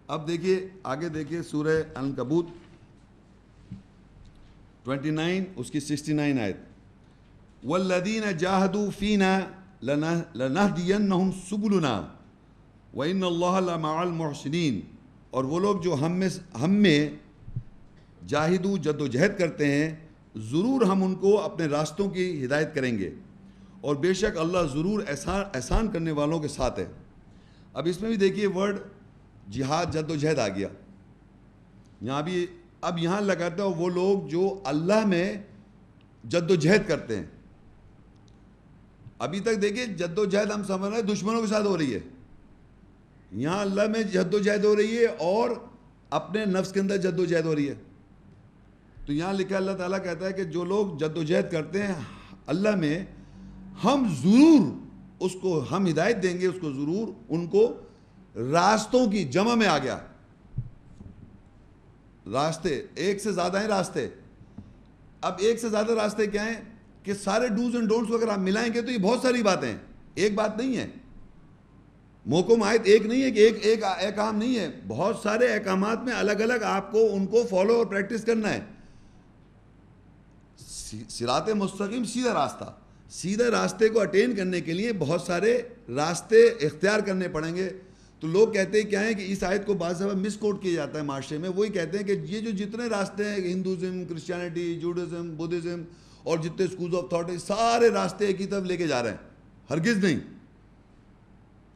اب دیکھیے آگے دیکھیے سورہ عنکبوت 29 اس کی 69 آیت، والذین جاہدوا فینا لنہدینہم سبلنا وان اللہ لمع المحسنین، اور وہ لوگ جو ہم میں جاہدو جد و جہد کرتے ہیں ضرور ہم ان کو اپنے راستوں کی ہدایت کریں گے، اور بے شک اللہ ضرور احسان کرنے والوں کے ساتھ ہے۔ اب اس میں بھی دیکھیے ورڈ جہاد جد و جہد آ گیا یہاں بھی۔ اب یہاں لگاتا ہے وہ لوگ جو اللہ میں جد و جہد کرتے ہیں۔ ابھی تک دیکھیے جد و جہد ہم سمجھ رہے ہیں دشمنوں کے ساتھ ہو رہی ہے، یہاں اللہ میں جد و جہد ہو رہی ہے اور اپنے نفس کے اندر جد و جہد ہو رہی ہے۔ تو یہاں لکھا اللہ تعالیٰ کہتا ہے کہ جو لوگ جد و جہد کرتے ہیں اللہ میں، ہم ضرور اس کو ہم ہدایت دیں گے، اس کو ضرور ان کو راستوں کی جمع میں آ گیا، راستے ایک سے زیادہ ہیں راستے۔ اب ایک سے زیادہ راستے کیا ہیں کہ سارے ڈوز اینڈ ڈونٹس کو اگر آپ ملائیں گے تو یہ بہت ساری باتیں ہیں، ایک بات نہیں ہے۔ محکم آیت ایک نہیں ہے کہ ایک احکام نہیں ہے، بہت سارے احکامات میں الگ الگ آپ کو ان کو فالو اور پریکٹس کرنا ہے۔ صراط مستقیم سیدھا راستہ، سیدھے راستے کو اٹین کرنے کے لیے بہت سارے راستے اختیار کرنے پڑیں گے۔ تو لوگ کہتے ہیں کیا ہے کہ اس آیت کو بعض دفعہ مس کوٹ کیا جاتا ہے معاشرے میں، وہی کہتے ہیں کہ یہ جو جتنے راستے ہیں ہندوازم، کرسچینٹی، جوڈازم، بدھزم اور جتنے اسکولز آف تھاٹ ہیں، سارے راستے ایک ہی طرف لے کے جا رہے ہیں۔ ہرگز نہیں،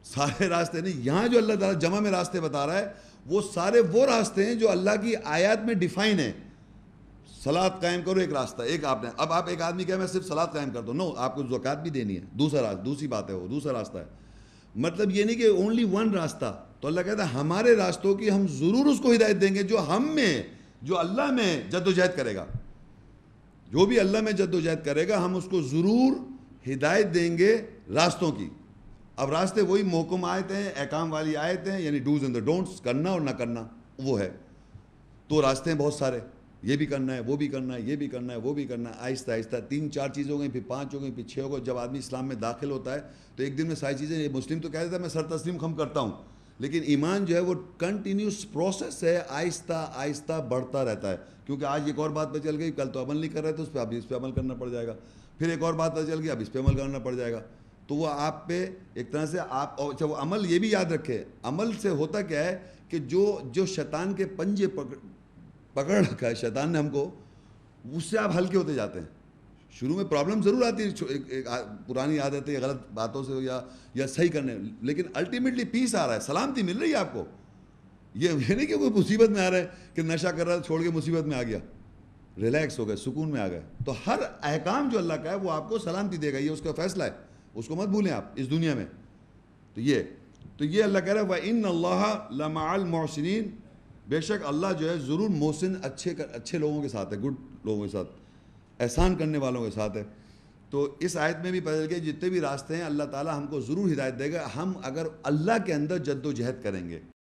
سارے راستے نہیں۔ یہاں جو اللہ تعالیٰ جمع میں راستے بتا رہا ہے وہ سارے وہ راستے ہیں جو اللہ کی آیات میں ڈیفائن ہیں۔ صلاۃ قائم کرو ایک راستہ، ایک آپ نے، اب آپ ایک آدمی کہے میں صرف صلاۃ قائم کر دوں، نو، آپ کو زکوٰۃ بھی دینی ہے، دوسری بات ہے، وہ دوسرا راستہ ہے۔ مطلب یہ نہیں کہ اونلی ون راستہ۔ تو اللہ کہتا ہے ہمارے راستوں کی ہم ضرور اس کو ہدایت دیں گے جو ہم میں، جو اللہ میں جد و جہد کرے گا، جو بھی اللہ میں جد و جہد کرے گا ہم اس کو ضرور ہدایت دیں گے راستوں کی۔ اب راستے وہی محکم آیت ہیں، احکام والی آیت ہیں، یعنی ڈوز اینڈ ڈونٹس، کرنا اور نہ کرنا، وہ ہے۔ تو راستے ہیں بہت سارے، یہ بھی کرنا ہے، وہ بھی کرنا ہے، یہ بھی کرنا ہے، وہ بھی کرنا ہے، آہستہ آہستہ 3-4 چیزیں ہو گئی، پھر 5 ہو گئی، پھر 6 ہو گئی۔ جب آدمی اسلام میں داخل ہوتا ہے تو ایک دن میں ساری چیزیں، یہ مسلم تو کہہ دیتا ہے میں سر تسلیم خم کرتا ہوں، لیکن ایمان جو ہے وہ کنٹینیوس پروسیس ہے، آہستہ آہستہ بڑھتا رہتا ہے۔ کیونکہ آج ایک اور بات پہ چل گئی، کل تو عمل نہیں کر رہے تھے اس پہ، اب اس پہ عمل کرنا پڑ جائے گا، پھر ایک اور بات پہ چل گئی، اب اس پہ عمل کرنا پڑ جائے گا۔ تو وہ آپ پہ ایک طرح سے آپ، اچھا وہ عمل یہ بھی یاد رکھے، عمل سے ہوتا کیا ہے کہ جو شیطان کے پنجے پکڑ رکھا ہے شیطان نے ہم کو، اس سے آپ ہلکے ہوتے جاتے ہیں۔ شروع میں پرابلم ضرور آتی ہے، پرانی عادتیں غلط باتوں سے یا صحیح کرنے، لیکن الٹیمیٹلی پیس آ رہا ہے، سلامتی مل رہی ہے آپ کو۔ یہ نہیں کہ کوئی مصیبت میں آ رہا ہے کہ نشہ کر رہا ہے چھوڑ کے مصیبت میں آ گیا، ریلیکس ہو گئے، سکون میں آ گئے۔ تو ہر احکام جو اللہ کا ہے وہ آپ کو سلامتی دے گا، یہ اس کا فیصلہ ہے، اس کو مت بھولیں آپ اس دنیا میں۔ تو یہ اللہ کہہ رہا ہے وَإِنَّ اللَّهَ لَمَعَ الْمُحْسِنِينَ، بے شک اللہ جو ہے ضرور محسن، اچھے لوگوں کے ساتھ ہے، گڈ لوگوں کے ساتھ، احسان کرنے والوں کے ساتھ ہے۔ تو اس آیت میں بھی پتہ چل گیا جتنے بھی راستے ہیں اللہ تعالیٰ ہم کو ضرور ہدایت دے گا، ہم اگر اللہ کے اندر جد و جہد کریں گے۔